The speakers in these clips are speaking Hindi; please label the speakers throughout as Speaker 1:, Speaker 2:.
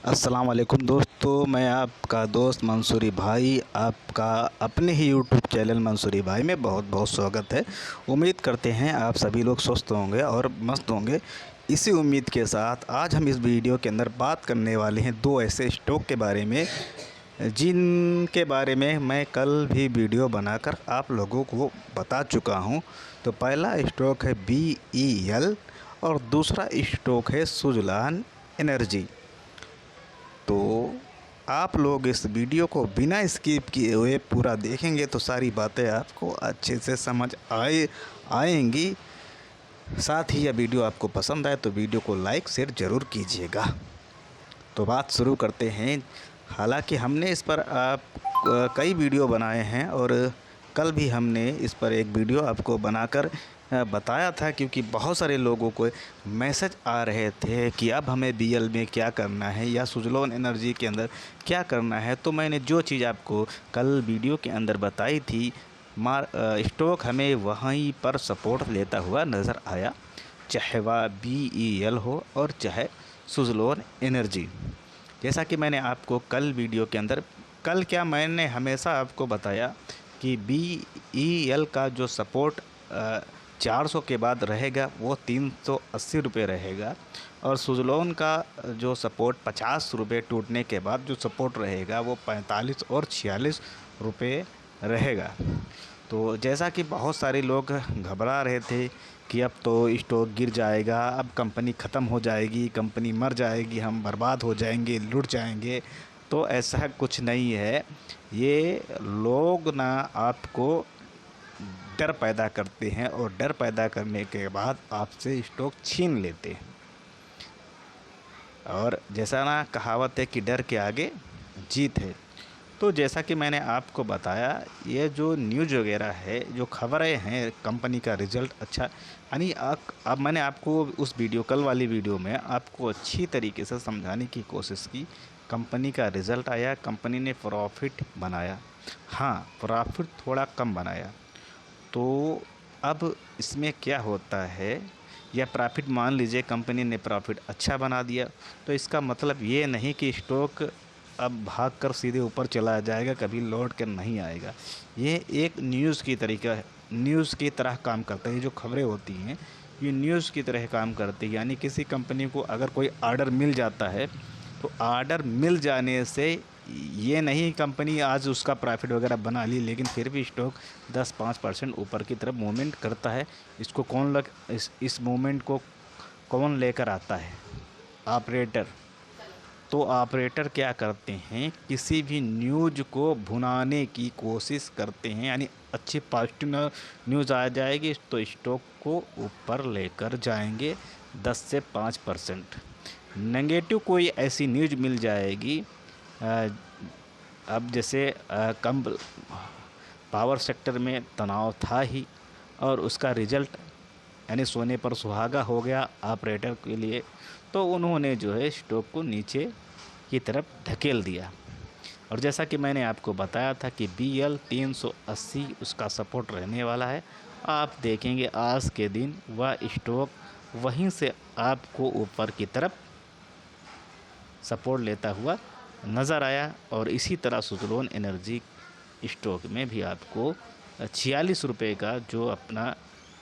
Speaker 1: अस्सलाम वालेकुम दोस्तों, मैं आपका दोस्त मंसूरी भाई आपका अपने ही यूट्यूब चैनल मंसूरी भाई में बहुत बहुत स्वागत है। उम्मीद करते हैं आप सभी लोग स्वस्थ होंगे और मस्त होंगे। इसी उम्मीद के साथ आज हम इस वीडियो के अंदर बात करने वाले हैं दो ऐसे स्टॉक के बारे में जिनके बारे में मैं कल भी वीडियो बनाकर आप लोगों को बता चुका हूं। तो पहला स्टॉक है BEL और दूसरा स्टॉक है सुजलान एनर्जी। तो आप लोग इस वीडियो को बिना स्किप किए हुए पूरा देखेंगे तो सारी बातें आपको अच्छे से समझ आएंगी। साथ ही यह वीडियो आपको पसंद आए तो वीडियो को लाइक शेयर ज़रूर कीजिएगा। तो बात शुरू करते हैं। हालांकि हमने इस पर कई वीडियो बनाए हैं और कल भी हमने इस पर एक वीडियो आपको बनाकर बताया था, क्योंकि बहुत सारे लोगों को मैसेज आ रहे थे कि अब हमें BL में क्या करना है या सुजलोन एनर्जी के अंदर क्या करना है। तो मैंने जो चीज़ आपको कल वीडियो के अंदर बताई थी, स्टॉक हमें वहीं पर सपोर्ट लेता हुआ नज़र आया, चाहे वह BEL हो और चाहे सुजलोन एनर्जी। जैसा कि मैंने आपको कल वीडियो के अंदर मैंने हमेशा आपको बताया कि BEL का जो सपोर्ट 400 के बाद रहेगा वो 380 रुपये रहेगा, और सुजलोन का जो सपोर्ट 50 रुपये टूटने के बाद जो सपोर्ट रहेगा वो 45 और 46 रुपये रहेगा। तो जैसा कि बहुत सारे लोग घबरा रहे थे कि अब तो स्टॉक गिर जाएगा, अब कंपनी ख़त्म हो जाएगी, कंपनी मर जाएगी, हम बर्बाद हो जाएंगे, लुट जाएंगे। तो ऐसा कुछ नहीं है। ये लोग ना आपको डर पैदा करते हैं और डर पैदा करने के बाद आपसे स्टॉक छीन लेते हैं। और जैसा ना कहावत है कि डर के आगे जीत है। तो जैसा कि मैंने आपको बताया, ये जो न्यूज़ वगैरह है, जो खबरें हैं कंपनी का रिज़ल्ट अच्छा, यानी अब मैंने आपको उस वीडियो कल वाली वीडियो में आपको अच्छी तरीके से समझाने की कोशिश की। कंपनी का रिज़ल्ट आया, कंपनी ने प्रॉफिट बनाया। हाँ, प्रॉफिट थोड़ा कम बनाया। तो अब इसमें क्या होता है, या प्रॉफिट मान लीजिए कंपनी ने प्रॉफिट अच्छा बना दिया, तो इसका मतलब ये नहीं कि स्टॉक अब भागकर सीधे ऊपर चला जाएगा, कभी लौट कर नहीं आएगा। ये एक न्यूज़ की तरह काम करता है। ये जो खबरें होती हैं ये न्यूज़ की तरह काम करती है। यानी किसी कंपनी को अगर कोई ऑर्डर मिल जाता है तो ऑर्डर मिल जाने से ये नहीं कंपनी आज उसका प्रॉफिट वगैरह बना ली, लेकिन फिर भी स्टॉक 10-5% ऊपर की तरफ मूवमेंट करता है। इसको इस मूवमेंट को कौन लेकर आता है? ऑपरेटर। तो ऑपरेटर क्या करते हैं, किसी भी न्यूज़ को भुनाने की कोशिश करते हैं। यानी अच्छी पॉजिटिव न्यूज़ आ जाएगी तो स्टॉक को ऊपर लेकर जाएंगे 10 से 5%। नेगेटिव कोई ऐसी न्यूज़ मिल जाएगी, अब जैसे कम पावर सेक्टर में तनाव था ही, और उसका रिज़ल्ट यानी सोने पर सुहागा हो गया ऑपरेटर के लिए, तो उन्होंने जो है स्टॉक को नीचे की तरफ धकेल दिया। और जैसा कि मैंने आपको बताया था कि BL 380 उसका सपोर्ट रहने वाला है। आप देखेंगे आज के दिन वह स्टॉक वहीं से आपको ऊपर की तरफ सपोर्ट लेता हुआ नज़र आया। और इसी तरह सुजलोन एनर्जी स्टॉक में भी आपको 46 रुपये का जो अपना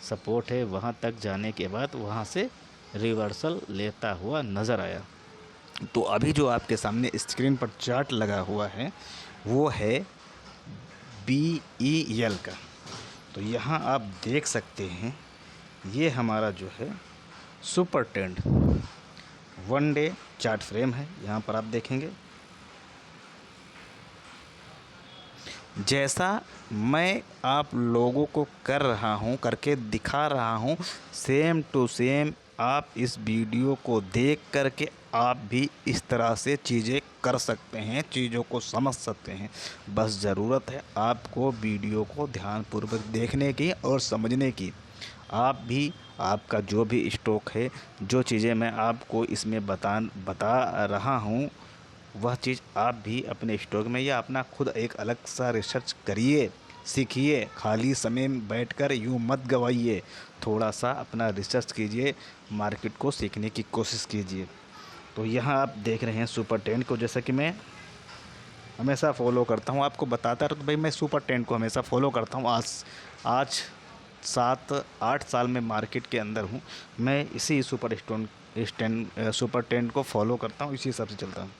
Speaker 1: सपोर्ट है वहाँ तक जाने के बाद वहाँ से रिवर्सल लेता हुआ नज़र आया। तो अभी जो आपके सामने स्क्रीन पर चार्ट लगा हुआ है वो है BEL का। तो यहाँ आप देख सकते हैं, ये हमारा जो है super trend 1 day chart frame है। यहाँ पर आप देखेंगे जैसा मैं आप लोगों को कर रहा हूँ, करके दिखा रहा हूँ, सेम टू सेम आप इस वीडियो को देख करके आप भी इस तरह से चीज़ें कर सकते हैं, चीज़ों को समझ सकते हैं। बस ज़रूरत है आपको वीडियो को ध्यानपूर्वक देखने की और समझने की। आप भी आपका जो भी स्टॉक है, जो चीज़ें मैं आपको इसमें बता रहा हूँ, वह चीज़ आप भी अपने स्टॉक में या अपना खुद एक अलग सा रिसर्च करिए, सीखिए। खाली समय में बैठकर यूँ मत गवाइए, थोड़ा सा अपना रिसर्च कीजिए, मार्केट को सीखने की कोशिश कीजिए। तो यहाँ आप देख रहे हैं सुपर ट्रेंड को, जैसा कि मैं हमेशा फॉलो करता हूँ, आपको बताता रहता हूँ भाई, मैं सुपर ट्रेंड को हमेशा फॉलो करता हूँ। आज 7-8 साल में मार्केट के अंदर हूँ। मैं इसी सुपर ट्रेंड को फॉलो करता हूँ, इसी हिसाब से चलता हूँ।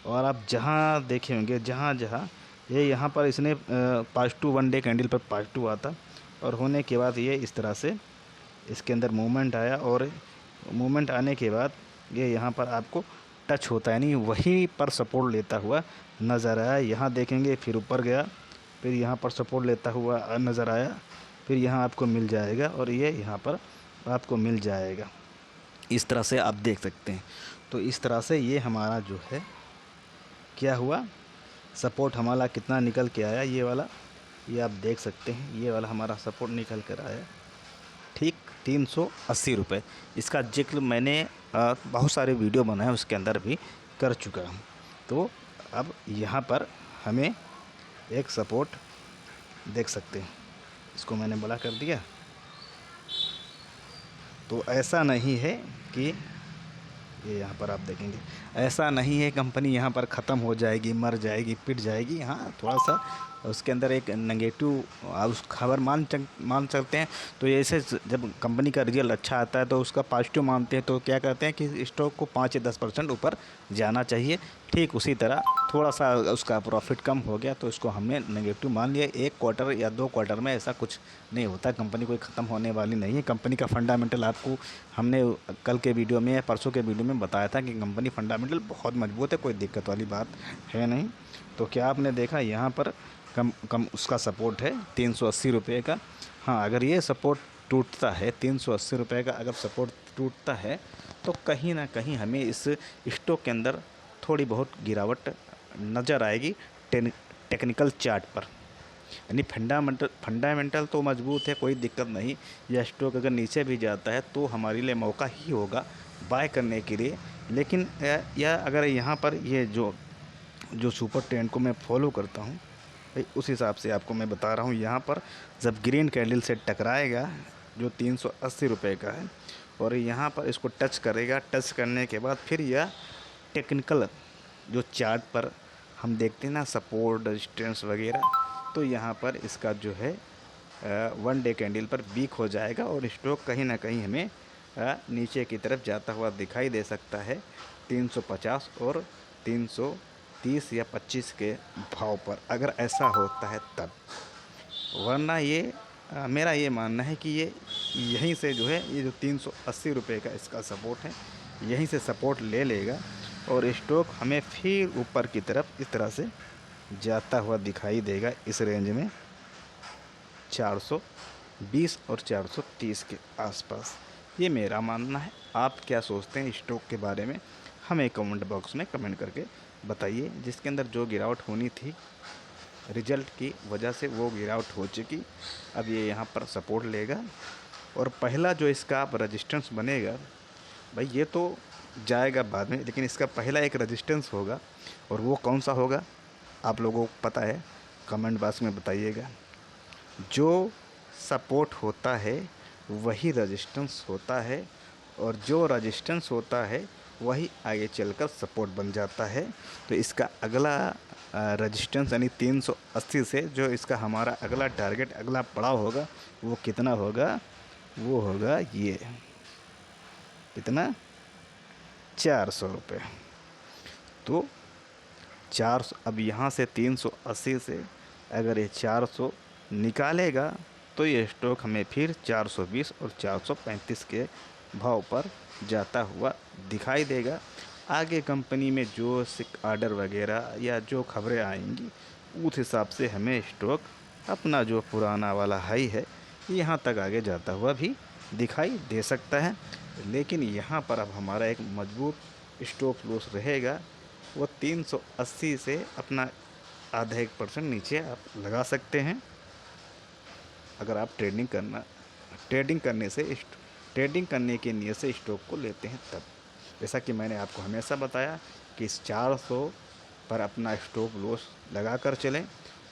Speaker 1: और आप जहाँ देखे होंगे, जहाँ जहाँ ये यहाँ पर इसने +2 वन डे कैंडल पर +2 आता, और होने के बाद ये इस तरह से इसके अंदर मूवमेंट आया, और मूवमेंट आने के बाद ये यहाँ पर आपको टच होता है, नहीं वहीं पर सपोर्ट लेता हुआ नज़र आया। यहाँ देखेंगे फिर ऊपर गया, फिर यहाँ पर सपोर्ट लेता हुआ नज़र आया, फिर यहाँ आपको मिल जाएगा, और ये यहाँ पर आपको मिल जाएगा। इस तरह से आप देख सकते हैं। तो इस तरह से ये हमारा जो है क्या हुआ, सपोर्ट हमारा कितना निकल के आया, ये वाला, ये आप देख सकते हैं, ये वाला हमारा सपोर्ट निकल कर आया ठीक 380 रुपये। इसका जिक्र मैंने बहुत सारे वीडियो बनाए, उसके अंदर भी कर चुका हूँ। तो अब यहाँ पर हमें एक सपोर्ट देख सकते हैं, इसको मैंने बड़ा कर दिया। तो ऐसा नहीं है कि ये यहाँ पर आप देखेंगे, ऐसा नहीं है कंपनी यहाँ पर ख़त्म हो जाएगी, मर जाएगी, पिट जाएगी। हाँ, थोड़ा सा उसके अंदर एक नेगेटिव उस खबर मान सकते हैं। तो ऐसे जब कंपनी का रिजल्ट अच्छा आता है तो उसका पॉजिटिव मानते हैं, तो क्या कहते हैं कि स्टॉक को 5 या 10% ऊपर जाना चाहिए। ठीक उसी तरह थोड़ा सा उसका प्रॉफिट कम हो गया तो इसको हमने नेगेटिव मान लिया। 1 क्वार्टर या 2 क्वार्टर में ऐसा कुछ नहीं होता, कंपनी कोई ख़त्म होने वाली नहीं है। कंपनी का फंडामेंटल आपको हमने कल के वीडियो में या परसों के वीडियो में बताया था कि कंपनी फंडामेंटल बहुत मजबूत है, कोई दिक्कत वाली बात है नहीं। तो क्या आपने देखा यहाँ पर कम उसका सपोर्ट है 380 रुपये का। हाँ, अगर ये सपोर्ट टूटता है 380 रुपये का, अगर सपोर्ट टूटता है तो कहीं ना कहीं हमें इस स्टॉक के अंदर थोड़ी बहुत गिरावट नज़र आएगी टेक्निकल चार्ट पर। यानी फंडामेंटल तो मजबूत है, कोई दिक्कत नहीं। यह स्टॉक अगर नीचे भी जाता है तो हमारे लिए मौका ही होगा बाय करने के लिए। लेकिन या अगर यहाँ पर ये जो सुपर ट्रेंड को मैं फॉलो करता हूँ भाई, उस हिसाब से आपको मैं बता रहा हूँ। यहाँ पर जब ग्रीन कैंडल से टकराएगा जो 380 रुपये का है, और यहाँ पर इसको टच करेगा, टच करने के बाद फिर यह टेक्निकल जो चार्ट पर हम देखते हैं ना, सपोर्ट रेजिस्टेंस वगैरह, तो यहाँ पर इसका जो है 1 डे कैंडल पर वीक हो जाएगा और स्टॉक कहीं ना कहीं हमें नीचे की तरफ जाता हुआ दिखाई दे सकता है 350 और 330 या 25 के भाव पर, अगर ऐसा होता है तब। वरना ये मेरा ये मानना है कि ये यहीं से जो है, ये जो 380 रुपये का इसका सपोर्ट है, यहीं से सपोर्ट ले लेगा और स्टॉक हमें फिर ऊपर की तरफ इस तरह से जाता हुआ दिखाई देगा इस रेंज में 420 और 430 के आसपास। ये मेरा मानना है। आप क्या सोचते हैं स्टॉक के बारे में, हमें कमेंट बॉक्स में कमेंट करके बताइए। जिसके अंदर जो गिरावट होनी थी रिजल्ट की वजह से वो गिरावट हो चुकी, अब ये यहाँ पर सपोर्ट लेगा और पहला जो इसका आप रजिस्टेंस बनेगा भाई, ये तो जाएगा बाद में, लेकिन इसका पहला एक रजिस्टेंस होगा, और वो कौन सा होगा आप लोगों को पता है, कमेंट बॉक्स में बताइएगा। जो सपोर्ट होता है वही रजिस्टेंस होता है, और जो रजिस्टेंस होता है वही आगे चलकर सपोर्ट बन जाता है। तो इसका अगला रजिस्टेंस यानी 380 से जो इसका हमारा अगला टारगेट, अगला पड़ाव होगा, वो कितना होगा, वो होगा ये कितना, 400 रुपये। तो 400, अब यहाँ से 380 से अगर ये 400 निकालेगा तो ये स्टॉक हमें फिर 420 और 435 के भाव पर जाता हुआ दिखाई देगा। आगे कंपनी में जो ऑर्डर वगैरह या जो खबरें आएंगी उस हिसाब से हमें स्टॉक अपना जो पुराना वाला हाई है यहाँ तक आगे जाता हुआ भी दिखाई दे सकता है। लेकिन यहाँ पर अब हमारा एक मजबूत स्टॉप लॉस रहेगा, वो 380 से अपना आधा 1% नीचे आप लगा सकते हैं। अगर आप ट्रेडिंग करने के नियत से स्टॉक को लेते हैं तब। जैसा कि मैंने आपको हमेशा बताया कि इस 400 पर अपना स्टॉप लॉस लगा कर चलें,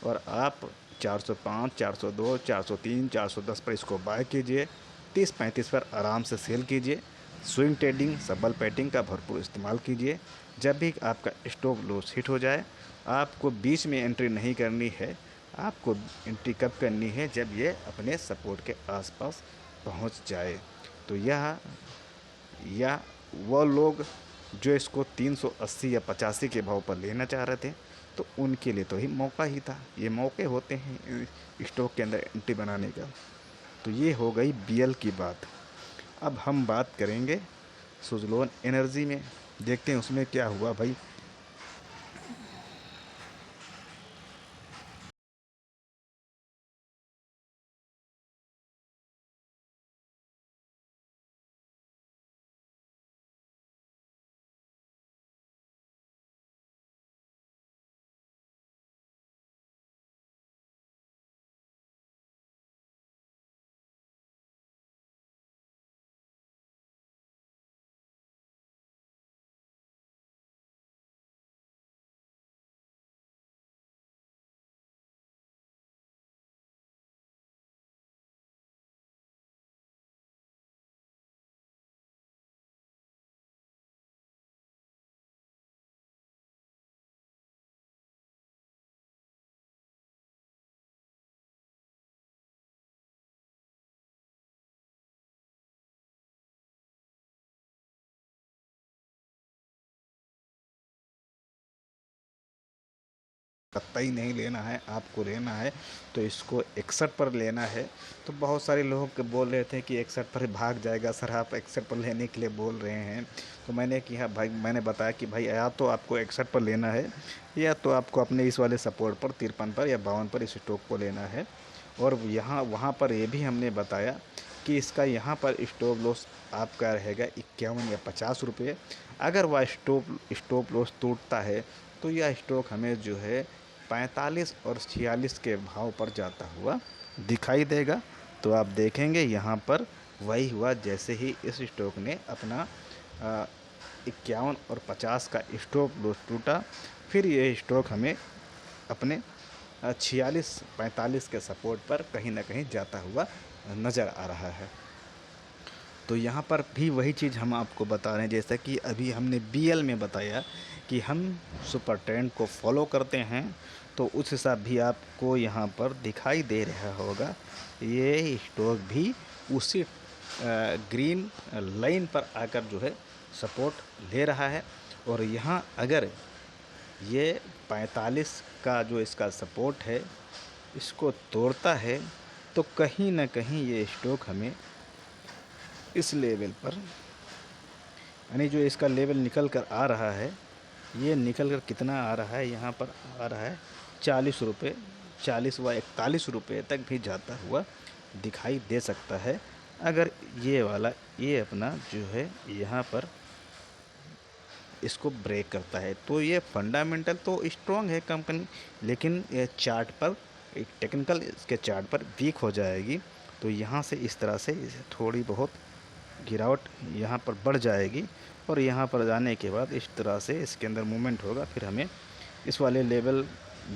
Speaker 1: और आप 405, 402, 403, 410 पर इसको बाय कीजिए, 30-35 पर आराम से सेल कीजिए। स्विंग ट्रेडिंग, सब्बल पैटिंग का भरपूर इस्तेमाल कीजिए। जब भी आपका स्टॉप लॉस हिट हो जाए, आपको बीच में एंट्री नहीं करनी है। आपको एंट्री कब करनी है? जब ये अपने सपोर्ट के आसपास पहुंच जाए। तो या वो लोग जो इसको 380 या 85 के भाव पर लेना चाह रहे थे, तो उनके लिए तो ही मौका ही था। ये मौके होते हैं स्टॉक के अंदर एंट्री बनाने का। तो ये हो गई बीएल की बात। अब हम बात करेंगे सुज़लोन एनर्जी में। देखते हैं उसमें क्या हुआ भाई। कतई नहीं लेना है, आपको लेना है तो इसको 61 पर लेना है। तो बहुत सारे लोग बोल रहे थे कि 61 पर भाग जाएगा सर, आप 61 पर लेने के लिए बोल रहे हैं। तो मैंने किया भाई, मैंने बताया कि भाई या तो आपको 61 पर लेना है, या तो आपको अपने इस वाले सपोर्ट पर 53 पर या 52 पर इस स्टॉक को लेना है। और यहाँ वहाँ पर ये भी हमने बताया कि इसका यहाँ पर स्टॉप लॉस आपका रहेगा 51 या 50 रुपये। अगर वह स्टॉप लॉस टूटता है तो यह स्टॉक हमें जो है 45 और 46 के भाव पर जाता हुआ दिखाई देगा। तो आप देखेंगे यहाँ पर वही हुआ, जैसे ही इस स्टॉक ने अपना 51 और 50 का स्टॉप लॉस टूटा, फिर ये स्टॉक हमें अपने 46-45 के सपोर्ट पर कहीं ना कहीं जाता हुआ नज़र आ रहा है। तो यहाँ पर भी वही चीज़ हम आपको बता रहे हैं, जैसा कि अभी हमने बीएल में बताया कि हम सुपर ट्रेंड को फॉलो करते हैं। तो उस हिसाब भी आपको यहाँ पर दिखाई दे रहा होगा, ये स्टॉक भी उसी ग्रीन लाइन पर आकर जो है सपोर्ट ले रहा है। और यहाँ अगर ये 45 का जो इसका सपोर्ट है इसको तोड़ता है, तो कहीं ना कहीं ये स्टॉक हमें इस लेवल पर, यानी जो इसका लेवल निकल कर आ रहा है, ये निकल कर कितना आ रहा है, यहाँ पर आ रहा है 40 रुपये, 40 व 41 रुपये तक भी जाता हुआ दिखाई दे सकता है। अगर ये वाला ये अपना जो है यहाँ पर इसको ब्रेक करता है, तो ये फंडामेंटल तो स्ट्रॉन्ग है कंपनी, लेकिन ये चार्ट पर, एक टेक्निकल इसके चार्ट पर वीक हो जाएगी। तो यहाँ से इस तरह से थोड़ी बहुत गिरावट यहाँ पर बढ़ जाएगी, और यहाँ पर जाने के बाद इस तरह से इसके अंदर मूवमेंट होगा। फिर हमें इस वाले लेवल,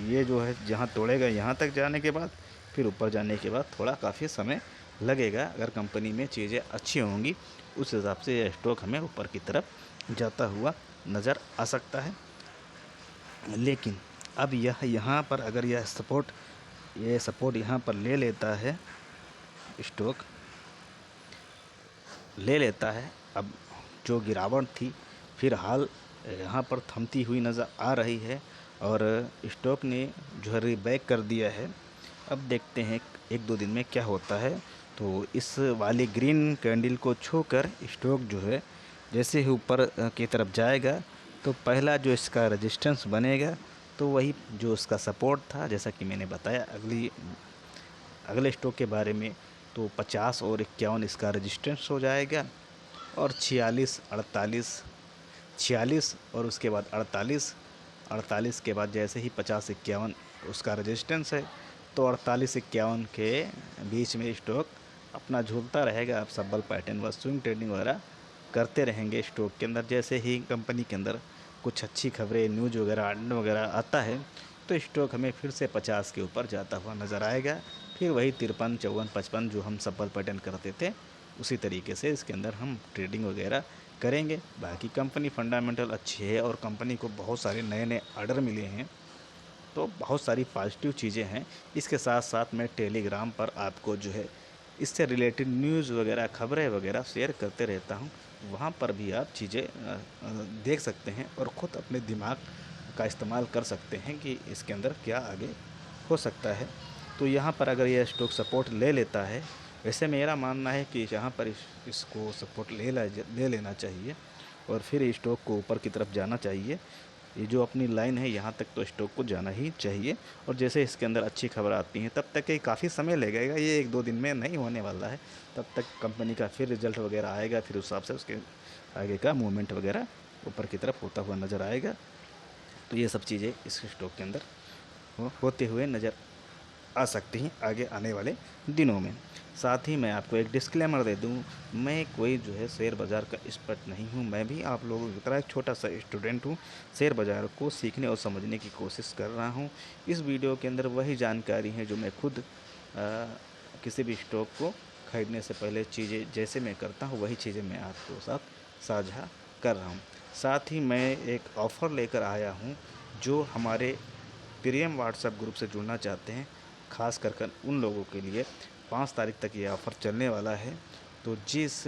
Speaker 1: ये जो है जहाँ तोड़ेगा, यहाँ तक जाने के बाद फिर ऊपर जाने के बाद थोड़ा काफ़ी समय लगेगा। अगर कंपनी में चीज़ें अच्छी होंगी, उस हिसाब से यह स्टॉक हमें ऊपर की तरफ जाता हुआ नज़र आ सकता है। लेकिन अब यह यहाँ पर अगर यह सपोर्ट यहाँ पर ले लेता है, स्टॉक ले लेता है, अब जो गिरावट थी फिलहाल यहाँ पर थमती हुई नज़र आ रही है, और स्टॉक ने जो है रीबैक कर दिया है। अब देखते हैं 1-2 दिन में क्या होता है। तो इस वाली ग्रीन कैंडल को छूकर स्टॉक जो है जैसे ही ऊपर की तरफ जाएगा, तो पहला जो इसका रेजिस्टेंस बनेगा, तो वही जो उसका सपोर्ट था, जैसा कि मैंने बताया अगले स्टॉक के बारे में, तो 50 और 51 इसका रेजिस्टेंस हो जाएगा, और 46 और उसके बाद 48 के बाद जैसे ही 50-51 उसका रेजिस्टेंस है, तो 48-51 के बीच में स्टॉक अपना झूलता रहेगा। आप सब्बल पैटर्न व स्विंग ट्रेडिंग वगैरह करते रहेंगे स्टॉक के अंदर। जैसे ही कंपनी के अंदर कुछ अच्छी खबरें, न्यूज़ वगैरह, आर्डर वगैरह आता है, तो स्टॉक हमें फिर से 50 के ऊपर जाता हुआ नज़र आएगा। फिर वही 53, 54, 55 जो हम सब्बल पैटर्न करते थे, उसी तरीके से इसके अंदर हम ट्रेडिंग वगैरह करेंगे। बाकी कंपनी फंडामेंटल अच्छी है और कंपनी को बहुत सारे नए नए ऑर्डर मिले हैं, तो बहुत सारी पॉजिटिव चीज़ें हैं। इसके साथ साथ मैं टेलीग्राम पर आपको जो है इससे रिलेटेड न्यूज़ वगैरह खबरें वगैरह शेयर करते रहता हूँ। वहाँ पर भी आप चीज़ें देख सकते हैं और ख़ुद अपने दिमाग का इस्तेमाल कर सकते हैं कि इसके अंदर क्या आगे हो सकता है। तो यहाँ पर अगर यह स्टॉक सपोर्ट ले लेता है, वैसे मेरा मानना है कि यहाँ पर इसको सपोर्ट ले लेना चाहिए और फिर स्टॉक को ऊपर की तरफ जाना चाहिए। ये जो अपनी लाइन है यहाँ तक तो स्टॉक को जाना ही चाहिए। और जैसे इसके अंदर अच्छी खबर आती हैं, तब तक ये काफ़ी समय लगेगा, ये 1-2 दिन में नहीं होने वाला है। तब तक कंपनी का फिर रिजल्ट वगैरह आएगा, फिर उस हिसाब से उसके आगे का मूवमेंट वगैरह ऊपर की तरफ होता हुआ नज़र आएगा। तो ये सब चीज़ें इस स्टॉक के अंदर होते हुए नज़र आ सकती हैं आगे आने वाले दिनों में। साथ ही मैं आपको एक डिस्क्लेमर दे दूं, मैं कोई जो है शेयर बाज़ार का एक्सपर्ट नहीं हूं, मैं भी आप लोगों की तरह एक छोटा सा स्टूडेंट हूं। शेयर बाज़ार को सीखने और समझने की कोशिश कर रहा हूं। इस वीडियो के अंदर वही जानकारी है जो मैं खुद किसी भी स्टॉक को खरीदने से पहले चीज़ें जैसे मैं करता हूं, वही चीज़ें मैं आपको साथ साझा कर रहा हूँ। साथ ही मैं एक ऑफ़र लेकर आया हूँ, जो हमारे प्रीमियम व्हाट्सएप ग्रुप से जुड़ना चाहते हैं, ख़ास कर उन लोगों के लिए 5 तारीख तक ये ऑफ़र चलने वाला है। तो जिस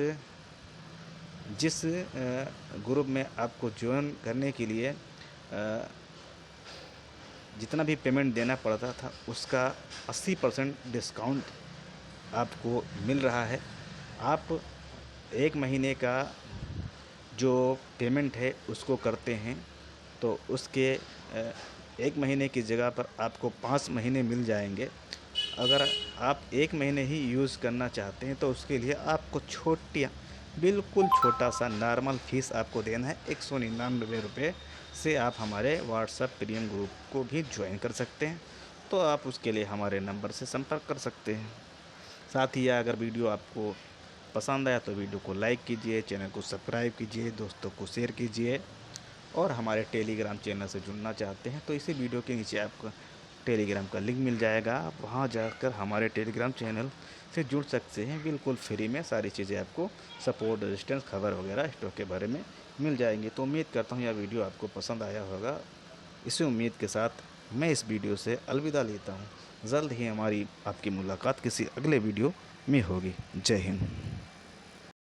Speaker 1: जिस ग्रुप में आपको ज्वाइन करने के लिए जितना भी पेमेंट देना पड़ता था, उसका 80% डिस्काउंट आपको मिल रहा है। आप 1 महीने का जो पेमेंट है उसको करते हैं, तो उसके 1 महीने की जगह पर आपको 5 महीने मिल जाएंगे। अगर आप 1 महीने ही यूज़ करना चाहते हैं तो उसके लिए आपको बिल्कुल छोटा सा नॉर्मल फ़ीस आपको देना है। 199 रुपये से आप हमारे व्हाट्सएप प्रीमियम ग्रुप को भी ज्वाइन कर सकते हैं। तो आप उसके लिए हमारे नंबर से संपर्क कर सकते हैं। साथ ही अगर वीडियो आपको पसंद आया तो वीडियो को लाइक कीजिए, चैनल को सब्सक्राइब कीजिए, दोस्तों को शेयर कीजिए। और हमारे टेलीग्राम चैनल से जुड़ना चाहते हैं तो इसी वीडियो के नीचे आपको टेलीग्राम का लिंक मिल जाएगा। आप वहाँ जाकर हमारे टेलीग्राम चैनल से जुड़ सकते हैं, बिल्कुल फ्री में सारी चीज़ें आपको सपोर्ट, रेजिस्टेंस, खबर वगैरह स्टॉक के बारे में मिल जाएंगी। तो उम्मीद करता हूँ यह वीडियो आपको पसंद आया होगा। इसी उम्मीद के साथ मैं इस वीडियो से अलविदा लेता हूँ। जल्द ही हमारी आपकी मुलाकात किसी अगले वीडियो में होगी। जय हिंद।